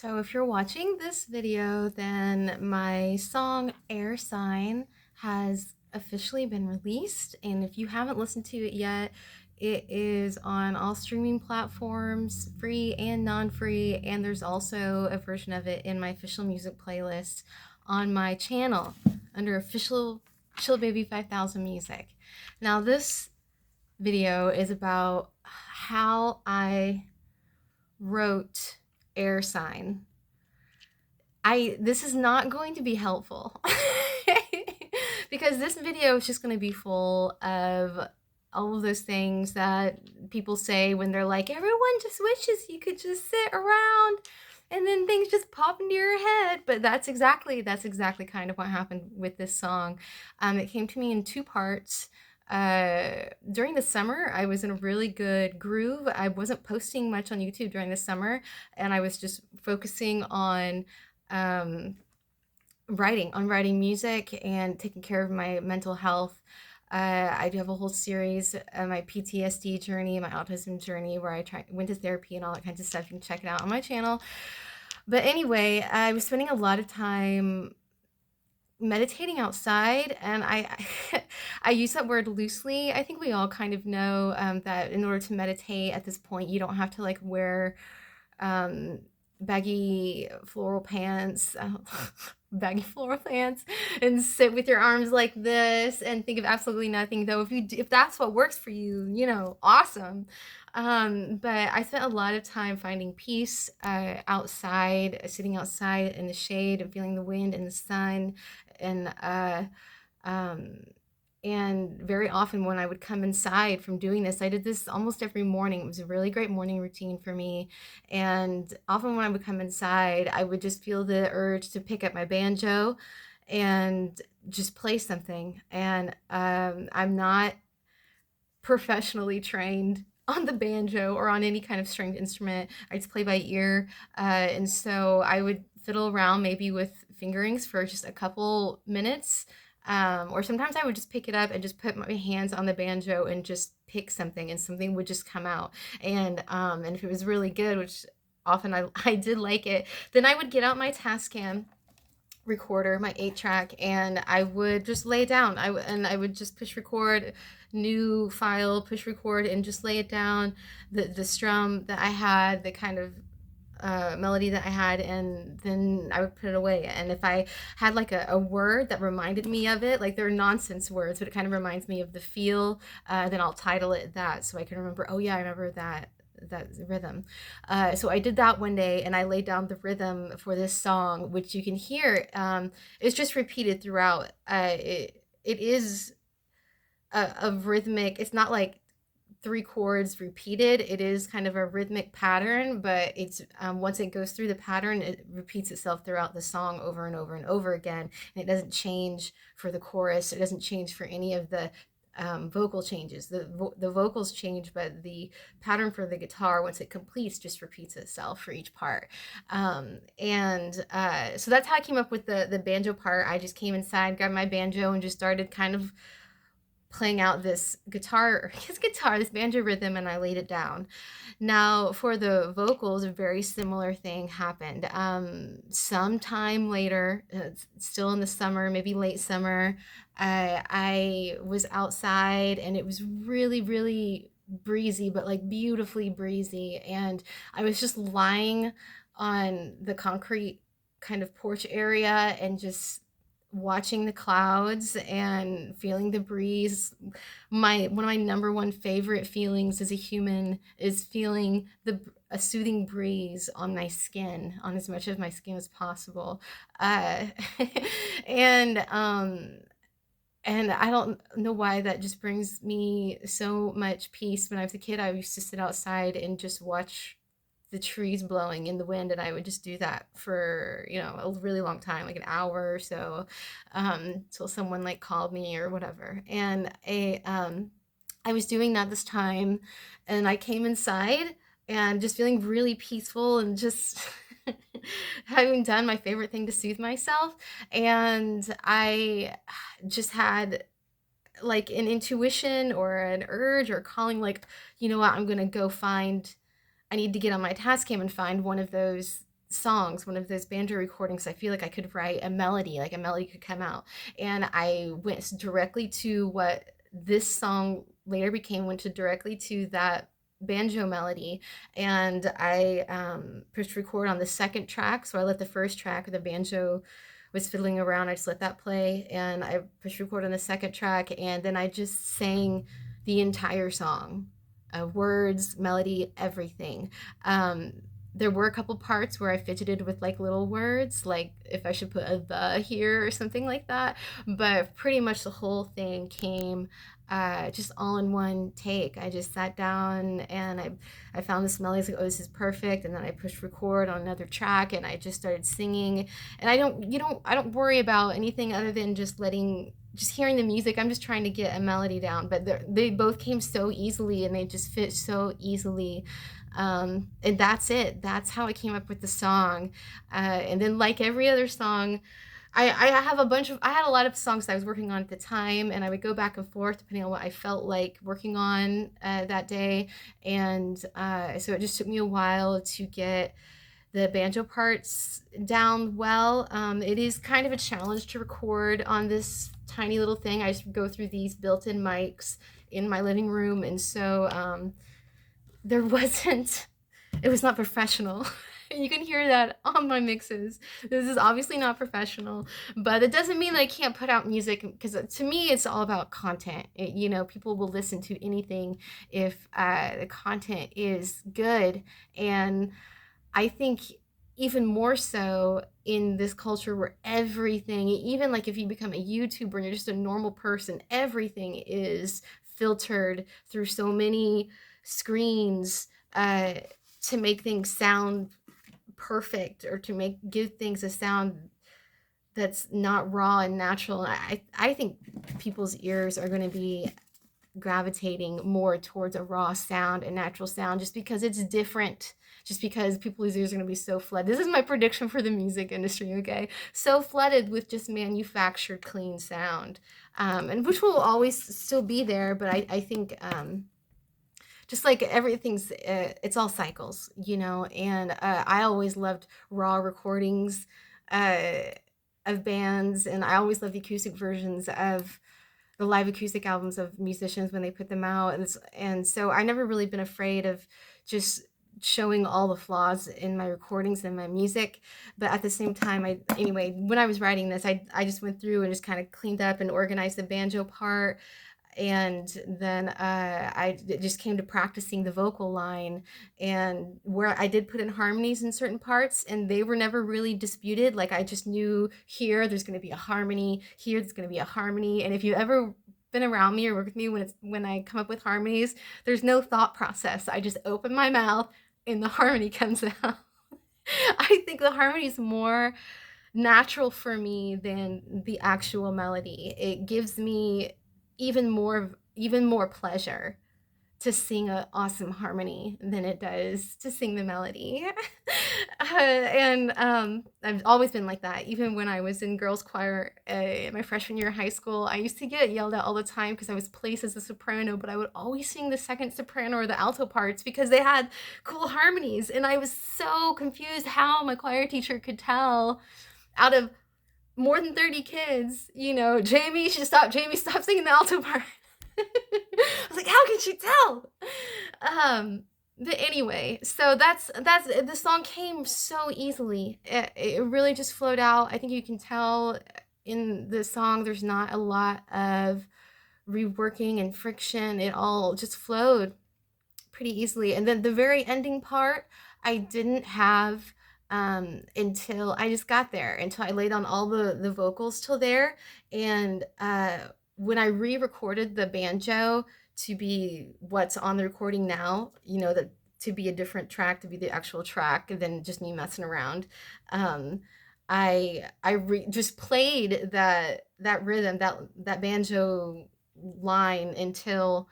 So if you're watching this video, then my song Air Sign has officially been released. And if you haven't listened to it yet, it is on all streaming platforms, free and non-free. And there's also a version of it in my official music playlist on my channel under official Chill Baby 5000 music. Now this video is about how I wrote Air Sign. This is not going to be helpful because this video is just going to be full of all of those things that people say when they're like, everyone just wishes you could just sit around and then things just pop into your head. But that's exactly kind of what happened with this song. It came to me in two parts. During the summer, I was in a really good groove. I wasn't posting much on YouTube during the summer, and I was just focusing on um, writing music and taking care of my mental health. I do have a whole series, my PTSD journey, my autism journey, where went to therapy and all that kinds of stuff. You can check it out on my channel. But anyway, I was spending a lot of time meditating outside, and I use that word loosely. I think we all kind of know that in order to meditate at this point, you don't have to like wear um, baggy floral pants, baggy floral pants, and sit with your arms like this and think of absolutely nothing. Though, if that's what works for you, awesome. But I spent a lot of time finding peace outside, sitting outside in the shade and feeling the wind and the sun, and um, and very often when I would come inside from doing this, I did this almost every morning. It was a really great morning routine for me. And often when I would come inside, I would just feel the urge to pick up my banjo and just play something. And I'm not professionally trained on the banjo or on any kind of stringed instrument. I just play by ear. And so I would fiddle around maybe with fingerings for just a couple minutes. Or sometimes I would just pick it up and just put my hands on the banjo and just pick something, and something would just come out. And if it was really good, which often I did like it, then I would get out my Tascam recorder, my 8-track, and I would just lay it down. I would just push record, new file, push record, and just lay it down. The strum that I had, the kind of melody that I had, and then I would put it away. And if I had like a word that reminded me of it, like they're nonsense words, but it kind of reminds me of the feel, then I'll title it that so I can remember, oh yeah, I remember that rhythm. So I did that one day, and I laid down the rhythm for this song, which you can hear. It's just repeated throughout. It is a rhythmic. It's not like three chords repeated. It is kind of a rhythmic pattern, but it's once it goes through the pattern, it repeats itself throughout the song over and over and over again, and it doesn't change for the chorus. It doesn't change for any of the vocal changes. The vocals change, but the pattern for the guitar, once it completes, just repeats itself for each part. So that's how I came up with the banjo part. I just came inside, grabbed my banjo, and just started kind of playing out this this banjo rhythm, and I laid it down. Now, for the vocals, a very similar thing happened. Sometime later, still in the summer, maybe late summer, I was outside, and it was really, really breezy, but like beautifully breezy. And I was just lying on the concrete kind of porch area and just watching the clouds and feeling the breeze. One of my number one favorite feelings as a human is feeling a soothing breeze on my skin, on as much of my skin as possible. uh, and and I don't know why that just brings me so much peace. When I was a kid, I used to sit outside and just watch the trees blowing in the wind, and I would just do that for a really long time, like an hour or so, till someone like called me or whatever. And I was doing that this time, and I came inside and just feeling really peaceful and just having done my favorite thing to soothe myself. And I just had like an intuition or an urge or calling, like, you know what, I'm gonna go find I need to get on my Tascam and find one of those songs, one of those banjo recordings, I feel like I could write a melody, like a melody could come out. And I went directly to what this song later became, went to directly to that banjo melody. And I pushed record on the second track. So I let the first track, the banjo was fiddling around, I just let that play. And I pushed record on the second track. And then I just sang the entire song, words, melody, everything. Um, there were a couple parts where I fidgeted with like little words, like if I should put a the here or something like that. But pretty much the whole thing came just all in one take. I just sat down and I found this melody. I was like, oh, this is perfect. And then I pushed record on another track and I just started singing. And I don't worry about anything other than just hearing the music. I'm just trying to get a melody down. But they both came so easily and they just fit so easily. And that's it. That's how I came up with the song. And then, like every other song, I had a lot of songs that I was working on at the time, and I would go back and forth depending on what I felt like working on that day. And so it just took me a while to get the banjo parts down well. It is kind of a challenge to record on this tiny little thing. I just go through these built-in mics in my living room, and so there wasn't it was not professional. You can hear that on my mixes. This is obviously not professional, but it doesn't mean that I can't put out music, because to me it's all about content. People will listen to anything if the content is good. And I think even more so in this culture where everything, even like if you become a YouTuber and you're just a normal person, everything is filtered through so many screens to make things sound perfect, or to give things a sound that's not raw and natural. I think people's ears are going to be gravitating more towards a raw sound and natural sound, just because it's different, just because people's ears are going to be so flooded. This is my prediction for the music industry, okay? So flooded with just manufactured clean sound, and which will always still be there. But I think just like everything's it's all cycles, and I always loved raw recordings uh, of bands, and I always loved the acoustic versions of the live acoustic albums of musicians when they put them out. And so I never really been afraid of just showing all the flaws in my recordings and my music. But at the same time, anyway, when I was writing this, I just went through and just kind of cleaned up and organized the banjo part. And then I just came to practicing the vocal line, and where I did put in harmonies in certain parts, and they were never really disputed. Like, I just knew here there's going to be a harmony, here there's going to be a harmony. And if you've ever been around me or worked with me, when I come up with harmonies, there's no thought process. I just open my mouth and the harmony comes out. I think the harmony is more natural for me than the actual melody. It gives me even more pleasure to sing an awesome harmony than it does to sing the melody. And I've always been like that. Even when I was in girls choir in my freshman year of high school, I used to get yelled at all the time because I was placed as a soprano, but I would always sing the second soprano or the alto parts because they had cool harmonies. And I was so confused how my choir teacher could tell out of more than 30 kids, Jamie, stop singing the alto part. I was like, how can she tell? But anyway, so that's the song came so easily. It really just flowed out. I think you can tell in the song there's not a lot of reworking and friction. It all just flowed pretty easily. And then the very ending part, I didn't have until I just got there, until I laid on all the vocals till there. And when I re-recorded the banjo to be what's on the recording now, that to be a different track, to be the actual track than just me messing around, I just played that rhythm, that banjo line until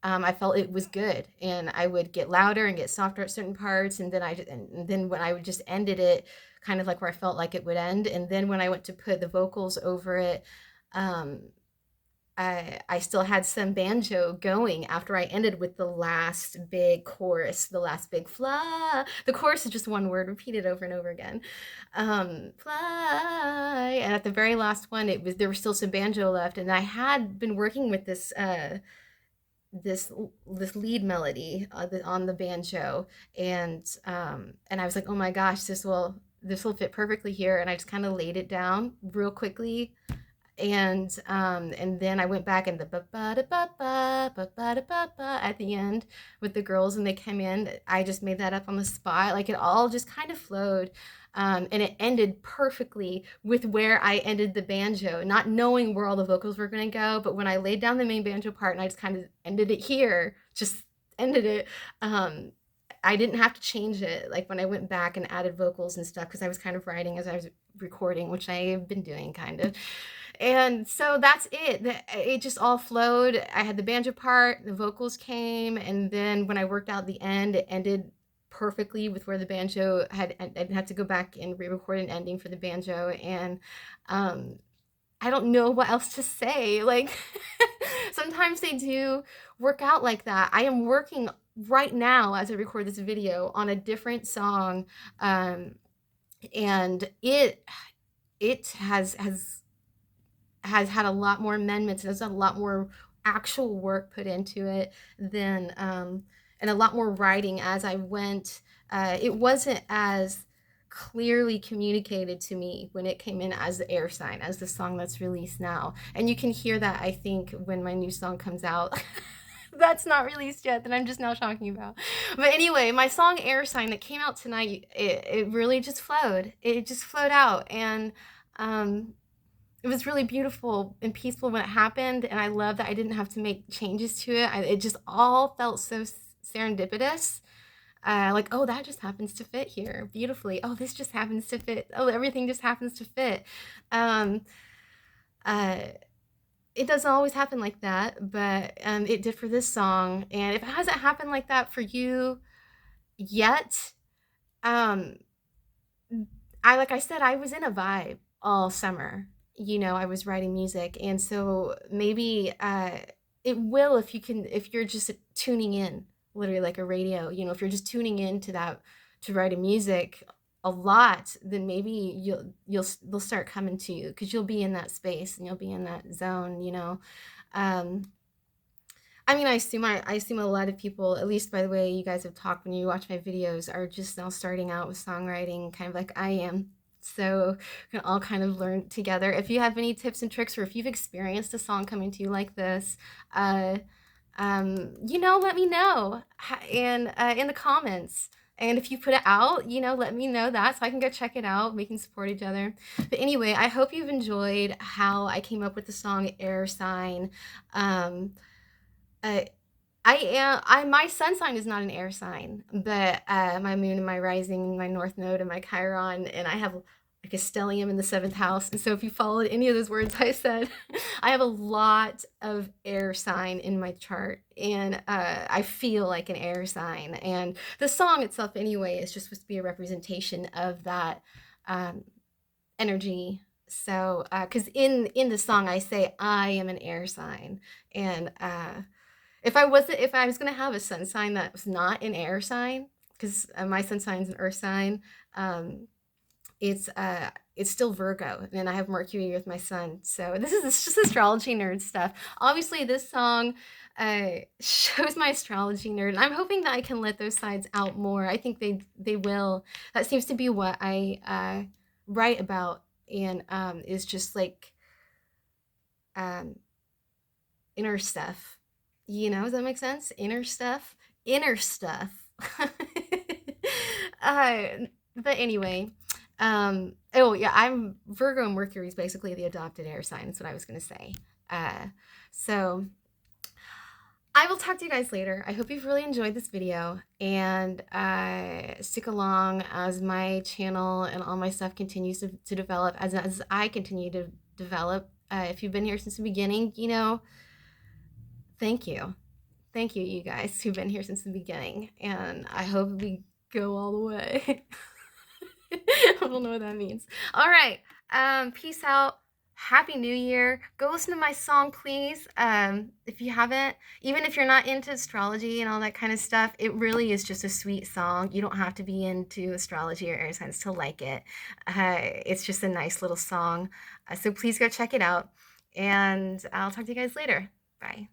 I felt it was good, and I would get louder and get softer at certain parts, and then when I would just ended it, kind of like where I felt like it would end, and then when I went to put the vocals over it, um, I still had some banjo going after I ended with the last big chorus, the last big fly. The chorus is just one word repeated over and over again. Fly. And at the very last one, there was still some banjo left, and I had been working with this lead melody on the banjo, and I was like, oh my gosh, this will fit perfectly here, and I just kind of laid it down real quickly, and then I went back and the ba ba da ba ba ba ba da ba ba at the end with the girls, and they came in. I just made that up on the spot. Like, it all just kind of flowed. And it ended perfectly with where I ended the banjo, not knowing where all the vocals were going to go. But when I laid down the main banjo part and I just kind of ended it here, just ended it, I didn't have to change it. Like, when I went back and added vocals and stuff, because I was kind of writing as I was recording, which I have been doing kind of. And so that's it. It just all flowed. I had the banjo part, the vocals came, and then when I worked out the end, it ended perfectly with where the banjo I had to go back and re-record an ending for the banjo, and um I don't know what else to say. Like, sometimes they do work out like that. I am working right now as I record this video on a different song, um and it has had a lot more amendments and has had a lot more actual work put into it than and a lot more writing as I went. It wasn't as clearly communicated to me when it came in as the air sign, as the song that's released now. And you can hear that, I think, when my new song comes out. That's not released yet, that I'm just now talking about. But anyway, my song Air Sign that came out tonight, it really just flowed. It just flowed out. And um, it was really beautiful and peaceful when it happened, and I love that I didn't have to make changes to it. It just all felt so serendipitous. Like, oh, that just happens to fit here beautifully. Oh, this just happens to fit. Oh, everything just happens to fit. Um, uh, it doesn't always happen like that, but it did for this song. And if it hasn't happened like that for you yet, um, like I said, I was in a vibe all summer. I was writing music, and so maybe it will, if you're just tuning in, literally like a radio. If you're just tuning in to that, to writing music a lot, then maybe they'll start coming to you, because you'll be in that space and you'll be in that zone. Um, I mean, I assume a lot of people, at least by the way you guys have talked when you watch my videos, are just now starting out with songwriting, kind of like I am. So we can all kind of learn together. If you have any tips and tricks, or if you've experienced a song coming to you like this, uh, let me know, and in the comments. And if you put it out, let me know that, so I can go check it out. We can support each other. But anyway, I hope you've enjoyed how I came up with the song Air Sign. Um, uh, my sun sign is not an air sign, but my moon and my rising, my north node and my Chiron, and I have like a stellium in the seventh house. And so if you followed any of those words I said, I have a lot of air sign in my chart, and I feel like an air sign. And the song itself, anyway, is just supposed to be a representation of that um, energy. So, because in the song I say I am an air sign, and if I was gonna have a sun sign that was not an air sign, because my sun sign's an earth sign, um, it's still Virgo, and I have Mercury with my sun. So it's just astrology nerd stuff. Obviously, this song shows my astrology nerd, and I'm hoping that I can let those sides out more. I think they will. That seems to be what I write about, and is just like um, inner stuff. Does that make sense? Inner stuff? Inner stuff. uh, but anyway, oh yeah, I'm Virgo. Mercury is basically the adopted air sign. That's what I was going to say. So I will talk to you guys later. I hope you've really enjoyed this video, and stick along as my channel and all my stuff continues to develop, as I continue to develop. If you've been here since the beginning, thank you. Thank you, you guys who've been here since the beginning, and I hope we go all the way. I don't know what that means. All right, peace out. Happy New Year. Go listen to my song, please. If you haven't, even if you're not into astrology and all that kind of stuff, it really is just a sweet song. You don't have to be into astrology or air signs to like it. It's just a nice little song. So please go check it out. And I'll talk to you guys later. Bye.